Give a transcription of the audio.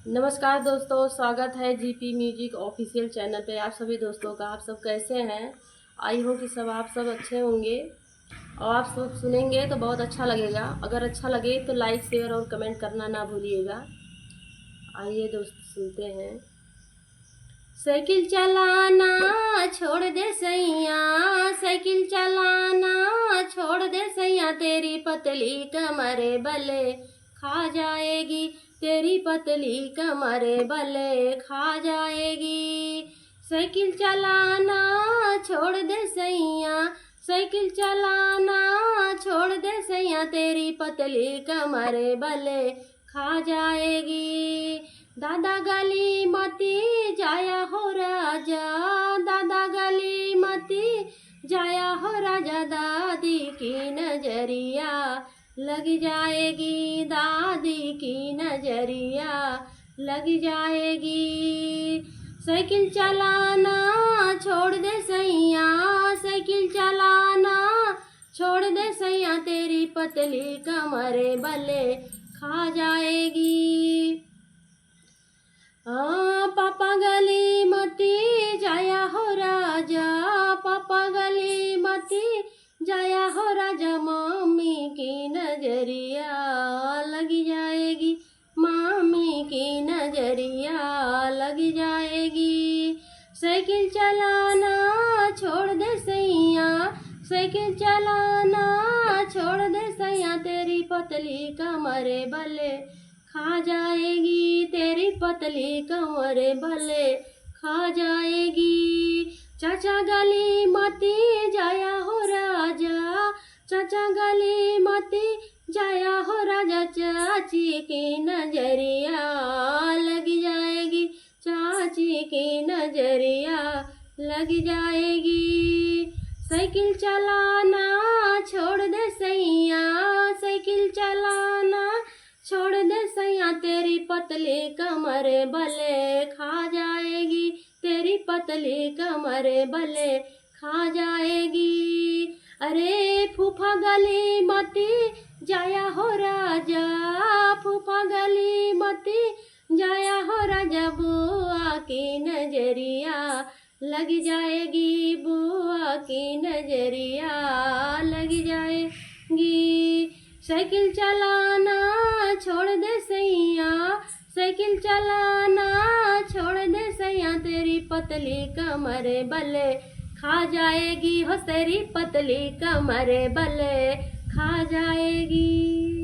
नमस्कार दोस्तों, स्वागत है जीपी म्यूजिक ऑफिशियल चैनल पे आप सभी दोस्तों का। आप सब कैसे हैं? आई हो कि सब आप सब अच्छे होंगे और आप सब सुनेंगे तो बहुत अच्छा लगेगा। अगर अच्छा लगे तो लाइक शेयर और कमेंट करना ना भूलिएगा। आइए दोस्त सुनते हैं। साइकिल चलाना छोड़ दे सैया, साइकिल चलाना छोड़ दे सैया, तेरी पतली कमरे बले खा जाएगी, तेरी पतली कमरे बले खा जाएगी। साइकिल चलाना छोड़ दे सैया, साइकिल चलाना छोड़ दे सैया, तेरी पतली कमरे बले खा जाएगी। दादा गली मती जाया हो राजा, दादा गली मती जाया हो राजा, दादी की नजरिया लग जाएगी, दादी की नजरिया लग जाएगी। साइकिल चलाना छोड़ दे सैया, साइकिल चलाना छोड़ दे सैया, तेरी पतली कमरे बले खा जाएगी। पापा गली मती जाया हो राजा, पापा गली मती जाया हो राजा, मम्मी की नजरिया लग जाएगी, मम्मी की नजरिया लग जाएगी। साइकिल चलाना छोड़ दे सैया, साइकिल चलाना छोड़ दे सैया, तेरी पतली कमरे बले खा जाएगी, तेरी पतली कमरे भले खा जाएगी। चाचा गली मती जाया हो राजा, चाचा गली मती जाया हो राजा, चाची की नजरिया लग जाएगी, चाची की नजरिया लग जाएगी। साइकिल चलाना छोड़ दे सैया, साइकिल चलाना छोड़ दे सैया, तेरी पतली कमरे भले खा जाएगी, तेरी पतली कमरे भले खा जाएगी। अरे फूफा गली मती जाया हो राजा, फूफा गली मती जाया हो राजा, बुआ की नजरिया लग जाएगी, बुआ की नजरिया लग जाएगी। साइकिल चलाना छोड़ दे सैया, साइकिल चलाना छोड़ दे सैया, तेरी पतली कमरे बले खा जाएगी, हो तेरी पतली कमरे बले खा जाएगी।